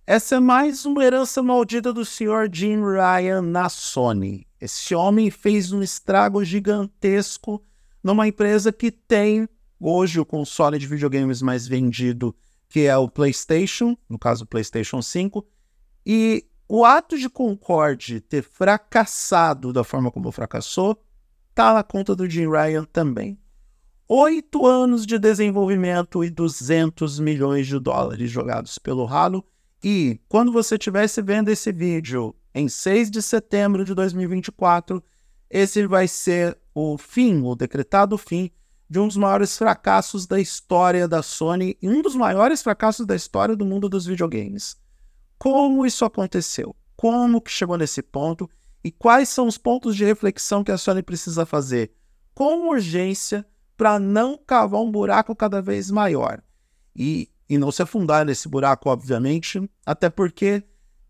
Essa é mais uma herança maldita do Sr. Jim Ryan na Sony. Esse homem fez um estrago gigantesco numa empresa que tem hoje o console de videogames mais vendido, que é o PlayStation, no caso o PlayStation 5, e o ato de Concorde ter fracassado da forma como fracassou, está na conta do Jim Ryan também. 8 anos de desenvolvimento e 200 milhões de dólares jogados pelo ralo. E quando você estivesse vendo esse vídeo em 6 de setembro de 2024, esse vai ser o fim, o decretado fim, de um dos maiores fracassos da história da Sony e um dos maiores fracassos da história do mundo dos videogames. Como isso aconteceu? Como que chegou nesse ponto? E quais são os pontos de reflexão que a Sony precisa fazer com urgência para não cavar um buraco cada vez maior? E não se afundar nesse buraco, obviamente, até porque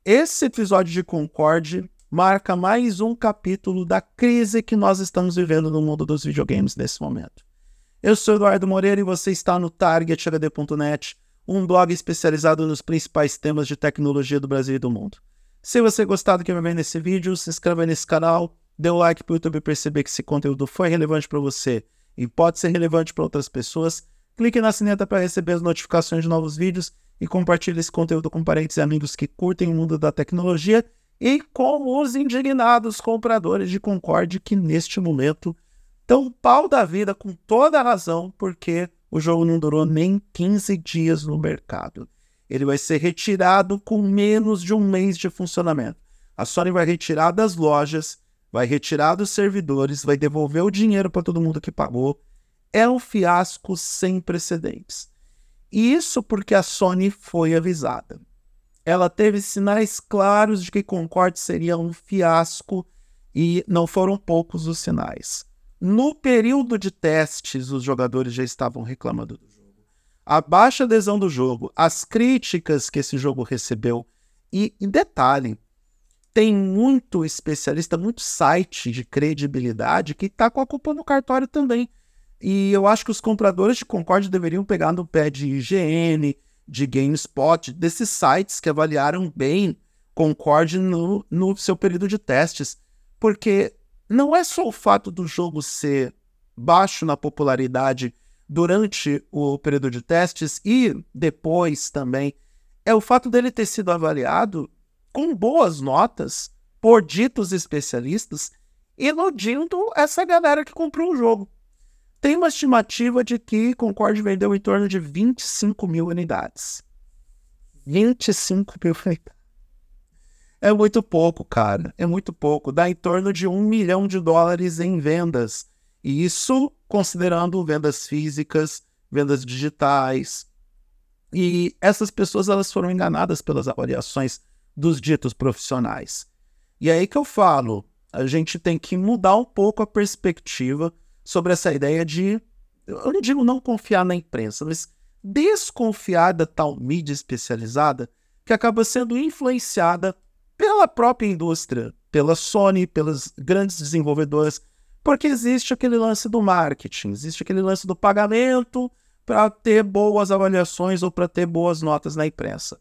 esse episódio de Concorde marca mais um capítulo da crise que nós estamos vivendo no mundo dos videogames nesse momento. Eu sou Eduardo Moreira e você está no TargetHD.net, um blog especializado nos principais temas de tecnologia do Brasil e do mundo. Se você gostar do que vai ver nesse vídeo, se inscreva nesse canal, dê um like para o YouTube perceber que esse conteúdo foi relevante para você e pode ser relevante para outras pessoas. Clique na sineta para receber as notificações de novos vídeos e compartilhe esse conteúdo com parentes e amigos que curtem o mundo da tecnologia e com os indignados compradores de Concorde que neste momento estão pau da vida com toda a razão porque o jogo não durou nem 15 dias no mercado. Ele vai ser retirado com menos de um mês de funcionamento. A Sony vai retirar das lojas, vai retirar dos servidores, vai devolver o dinheiro para todo mundo que pagou. É um fiasco sem precedentes. E isso porque a Sony foi avisada. Ela teve sinais claros de que Concorde seria um fiasco e não foram poucos os sinais. No período de testes, os jogadores já estavam reclamando do jogo. A baixa adesão do jogo, as críticas que esse jogo recebeu. E, em detalhe, tem muito especialista, muito site de credibilidade que está com a culpa no cartório também. E eu acho que os compradores de Concorde deveriam pegar no pé de IGN, de GameSpot, desses sites que avaliaram bem Concorde no seu período de testes. Porque não é só o fato do jogo ser baixo na popularidade durante o período de testes e depois também, é o fato dele ter sido avaliado com boas notas por ditos especialistas, iludindo essa galera que comprou o jogo. Tem uma estimativa de que Concorde vendeu em torno de 25 mil unidades. 25 mil unidades. É muito pouco, cara. É muito pouco. Dá em torno de $1 milhão em vendas. E isso considerando vendas físicas, vendas digitais. E essas pessoas elas foram enganadas pelas avaliações dos ditos profissionais. E é aí que eu falo, a gente tem que mudar um pouco a perspectiva sobre essa ideia de, eu não digo não confiar na imprensa, mas desconfiar da tal mídia especializada que acaba sendo influenciada pela própria indústria, pela Sony, pelas grandes desenvolvedoras, porque existe aquele lance do marketing, existe aquele lance do pagamento para ter boas avaliações ou para ter boas notas na imprensa.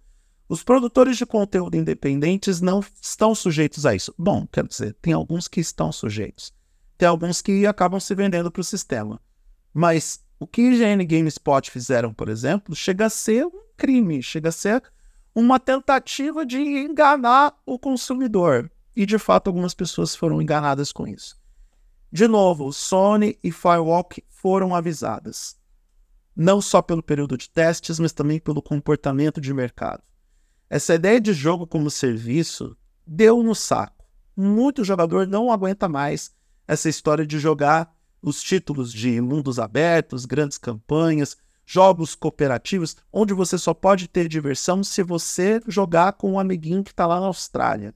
Os produtores de conteúdo independentes não estão sujeitos a isso. Bom, quero dizer, tem alguns que estão sujeitos. Tem alguns que acabam se vendendo para o sistema. Mas o que IGN e GameSpot fizeram, por exemplo, chega a ser um crime, chega a ser uma tentativa de enganar o consumidor. E, de fato, algumas pessoas foram enganadas com isso. De novo, Sony e Firewalk foram avisadas. Não só pelo período de testes, mas também pelo comportamento de mercado. Essa ideia de jogo como serviço deu no saco. Muito jogador não aguenta mais essa história de jogar os títulos de mundos abertos, grandes campanhas, jogos cooperativos, onde você só pode ter diversão se você jogar com um amiguinho que está lá na Austrália.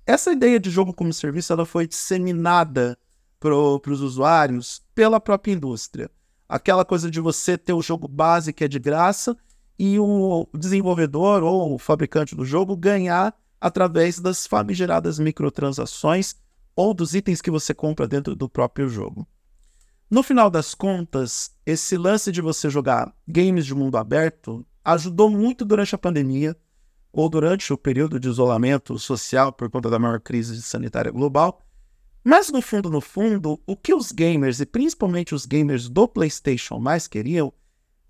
Essa ideia de jogo como serviço ela foi disseminada para os usuários pela própria indústria. Aquela coisa de você ter o jogo base que é de graça e o desenvolvedor ou o fabricante do jogo ganhar através das famigeradas microtransações ou dos itens que você compra dentro do próprio jogo. No final das contas, esse lance de você jogar games de mundo aberto ajudou muito durante a pandemia, ou durante o período de isolamento social por conta da maior crise sanitária global. Mas no fundo, o que os gamers, e principalmente os gamers do PlayStation, mais queriam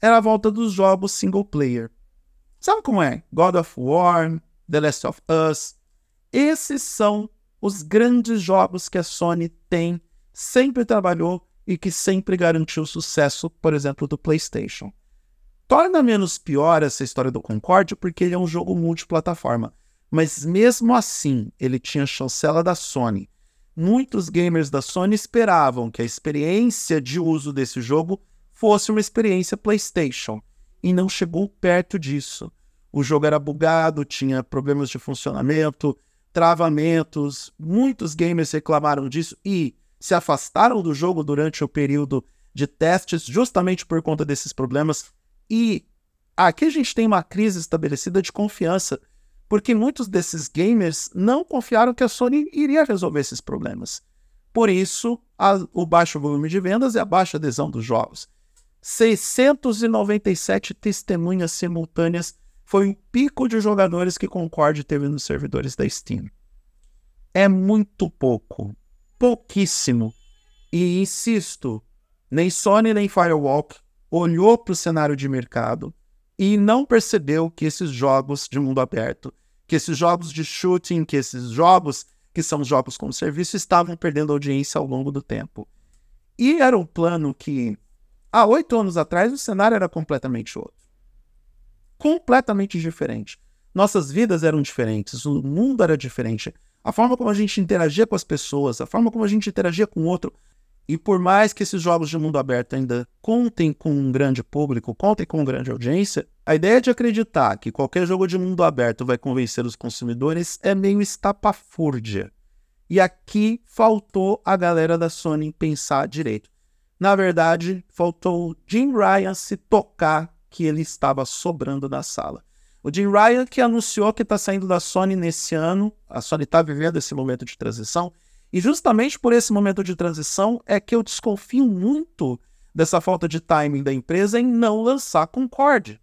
era a volta dos jogos single player. Sabe como é? God of War, The Last of Us. Esses são os grandes jogos que a Sony tem, sempre trabalhou e que sempre garantiu o sucesso, por exemplo, do PlayStation. Torna menos pior essa história do Concorde porque ele é um jogo multiplataforma. Mas mesmo assim, ele tinha chancela da Sony. Muitos gamers da Sony esperavam que a experiência de uso desse jogo fosse uma experiência PlayStation. E não chegou perto disso. O jogo era bugado, tinha problemas de funcionamento, travamentos. Muitos gamers reclamaram disso e se afastaram do jogo durante o período de testes justamente por conta desses problemas. E aqui a gente tem uma crise estabelecida de confiança, porque muitos desses gamers não confiaram que a Sony iria resolver esses problemas. Por isso, o baixo volume de vendas e a baixa adesão dos jogos. 697 testemunhas simultâneas foi o pico de jogadores que Concorde teve nos servidores da Steam. É muito pouco, pouquíssimo. E insisto, nem Sony nem Firewalk olhou para o cenário de mercado e não percebeu que esses jogos de mundo aberto, que esses jogos de shooting, que esses jogos que são jogos como serviço estavam perdendo audiência ao longo do tempo. E era um plano que, há 8 anos atrás, o cenário era completamente outro. Completamente diferente. Nossas vidas eram diferentes, o mundo era diferente. A forma como a gente interagia com as pessoas, a forma como a gente interagia com o outro. E por mais que esses jogos de mundo aberto ainda contem com um grande público, contem com uma grande audiência, a ideia de acreditar que qualquer jogo de mundo aberto vai convencer os consumidores é meio estapafúrdia. E aqui faltou a galera da Sony pensar direito. Na verdade, faltou Jim Ryan se tocar que ele estava sobrando na sala. O Jim Ryan que anunciou que está saindo da Sony nesse ano, a Sony está vivendo esse momento de transição, e justamente por esse momento de transição é que eu desconfio muito dessa falta de timing da empresa em não lançar Concorde.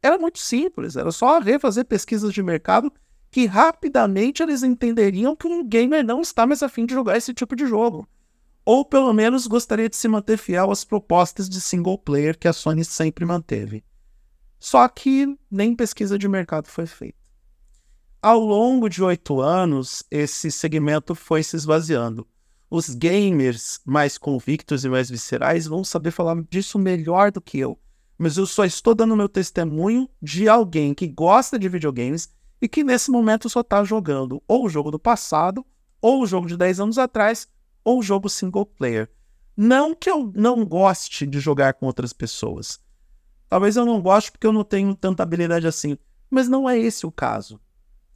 Era muito simples, era só refazer pesquisas de mercado que rapidamente eles entenderiam que um gamer não está mais a fim de jogar esse tipo de jogo. Ou pelo menos gostaria de se manter fiel às propostas de single player que a Sony sempre manteve. Só que nem pesquisa de mercado foi feita. Ao longo de 8 anos, esse segmento foi se esvaziando. Os gamers mais convictos e mais viscerais vão saber falar disso melhor do que eu. Mas eu só estou dando meu testemunho de alguém que gosta de videogames e que nesse momento só está jogando ou o jogo do passado, ou o jogo de 10 anos atrás, ou o jogo single player. Não que eu não goste de jogar com outras pessoas. Talvez eu não goste porque eu não tenho tanta habilidade assim. Mas não é esse o caso.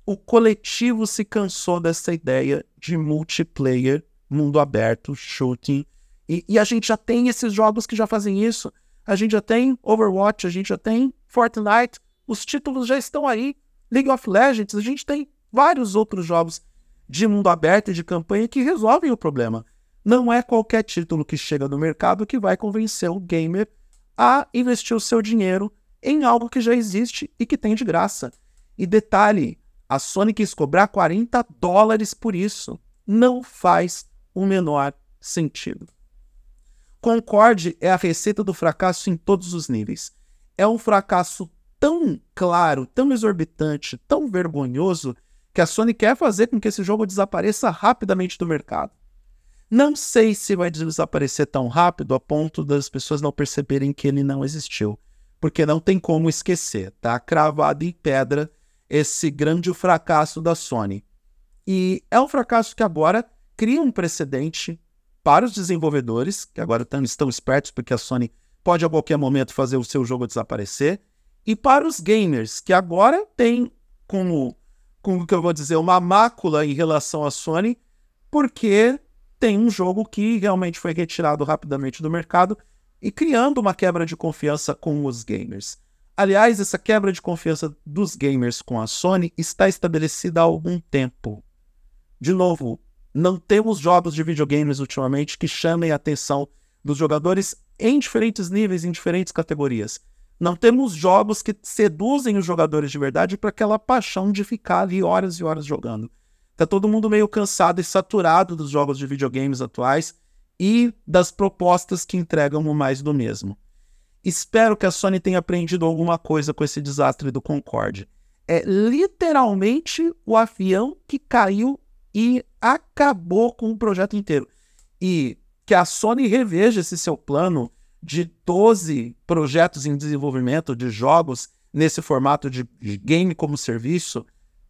O coletivo se cansou dessa ideia de multiplayer, mundo aberto, shooting. E a gente já tem esses jogos que já fazem isso. A gente já tem Overwatch, a gente já tem Fortnite. Os títulos já estão aí. League of Legends, a gente tem vários outros jogos de mundo aberto e de campanha que resolvem o problema. Não é qualquer título que chega no mercado que vai convencer o gamer a investir o seu dinheiro em algo que já existe e que tem de graça. E detalhe, a Sony quis cobrar $40 por isso. Não faz o menor sentido. Concorde é a receita do fracasso em todos os níveis. É um fracasso tão claro, tão exorbitante, tão vergonhoso, que a Sony quer fazer com que esse jogo desapareça rapidamente do mercado. Não sei se vai desaparecer tão rápido a ponto das pessoas não perceberem que ele não existiu. Porque não tem como esquecer, tá cravado em pedra esse grande fracasso da Sony. E é um fracasso que agora cria um precedente para os desenvolvedores, que agora estão espertos porque a Sony pode a qualquer momento fazer o seu jogo desaparecer, e para os gamers, que agora tem, como que eu vou dizer, uma mácula em relação à Sony, porque tem um jogo que realmente foi retirado rapidamente do mercado e criando uma quebra de confiança com os gamers. Aliás, essa quebra de confiança dos gamers com a Sony está estabelecida há algum tempo. De novo, não temos jogos de videogames ultimamente que chamem a atenção dos jogadores em diferentes níveis, em diferentes categorias. Não temos jogos que seduzem os jogadores de verdade para aquela paixão de ficar ali horas e horas jogando. Tá todo mundo meio cansado e saturado dos jogos de videogames atuais e das propostas que entregam o mais do mesmo. Espero que a Sony tenha aprendido alguma coisa com esse desastre do Concorde. É literalmente o avião que caiu e acabou com o projeto inteiro. E que a Sony reveja esse seu plano de 12 projetos em desenvolvimento de jogos nesse formato de game como serviço,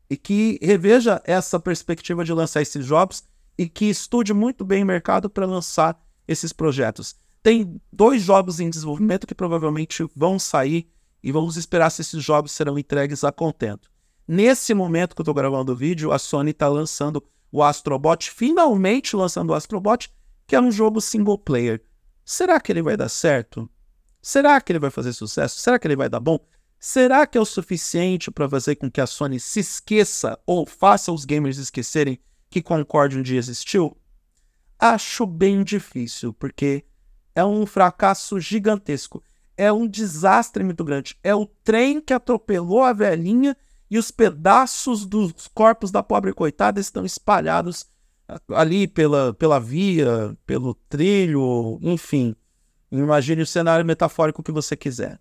e que reveja essa perspectiva de lançar esses jogos e que estude muito bem o mercado para lançar esses projetos. Tem 2 jogos em desenvolvimento que provavelmente vão sair e vamos esperar se esses jogos serão entregues a contento. Nesse momento que eu estou gravando o vídeo, a Sony está lançando o Astrobot, finalmente lançando o Astrobot, que é um jogo single player. Será que ele vai dar certo? Será que ele vai fazer sucesso? Será que ele vai dar bom? Será que é o suficiente para fazer com que a Sony se esqueça ou faça os gamers esquecerem que Concorde um dia existiu? Acho bem difícil, porque é um fracasso gigantesco. É um desastre muito grande. É o trem que atropelou a velhinha e os pedaços dos corpos da pobre coitada estão espalhados ali pela via, pelo trilho, enfim. Imagine o cenário metafórico que você quiser.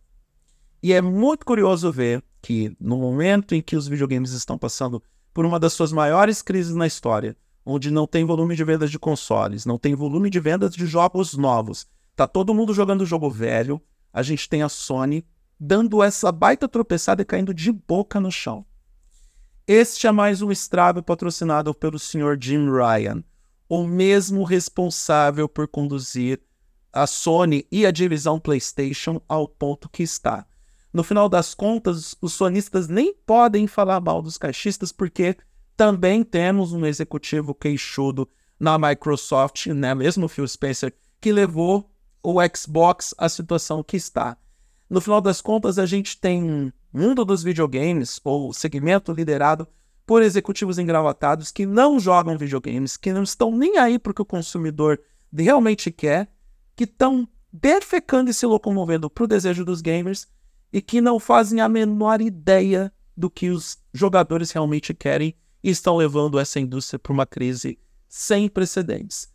E é muito curioso ver que, no momento em que os videogames estão passando por uma das suas maiores crises na história, onde não tem volume de vendas de consoles, não tem volume de vendas de jogos novos, tá todo mundo jogando jogo velho, a gente tem a Sony dando essa baita tropeçada e caindo de boca no chão. Este é mais um estrago patrocinado pelo Sr. Jim Ryan, o mesmo responsável por conduzir a Sony e a divisão PlayStation ao ponto que está. No final das contas, os sonistas nem podem falar mal dos caixistas, porque também temos um executivo queixudo na Microsoft, né, mesmo Phil Spencer, que levou o Xbox à situação que está. No final das contas, a gente tem um mundo dos videogames, ou segmento liderado por executivos engravatados que não jogam videogames, que não estão nem aí para o que o consumidor realmente quer, que estão defecando e se locomovendo para o desejo dos gamers e que não fazem a menor ideia do que os jogadores realmente querem e estão levando essa indústria para uma crise sem precedentes.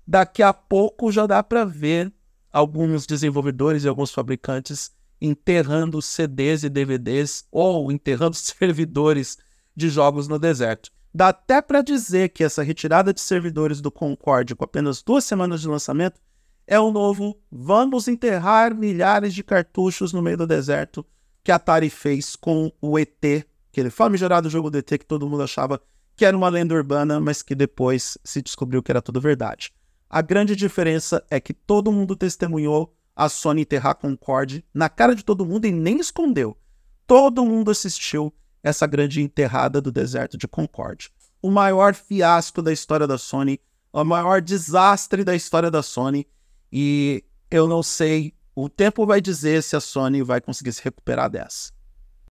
Daqui a pouco já dá para ver alguns desenvolvedores e alguns fabricantes enterrando CDs e DVDs ou enterrando servidores de jogos no deserto. Dá até para dizer que essa retirada de servidores do Concorde com apenas 2 semanas de lançamento é o novo vamos enterrar milhares de cartuchos no meio do deserto que a Atari fez com o ET, aquele famigerado jogo do ET que todo mundo achava que era uma lenda urbana, mas que depois se descobriu que era tudo verdade. A grande diferença é que todo mundo testemunhou a Sony enterrar Concorde na cara de todo mundo e nem escondeu. Todo mundo assistiu essa grande enterrada do deserto de Concorde. O maior fiasco da história da Sony, o maior desastre da história da Sony, e eu não sei, o tempo vai dizer se a Sony vai conseguir se recuperar dessa.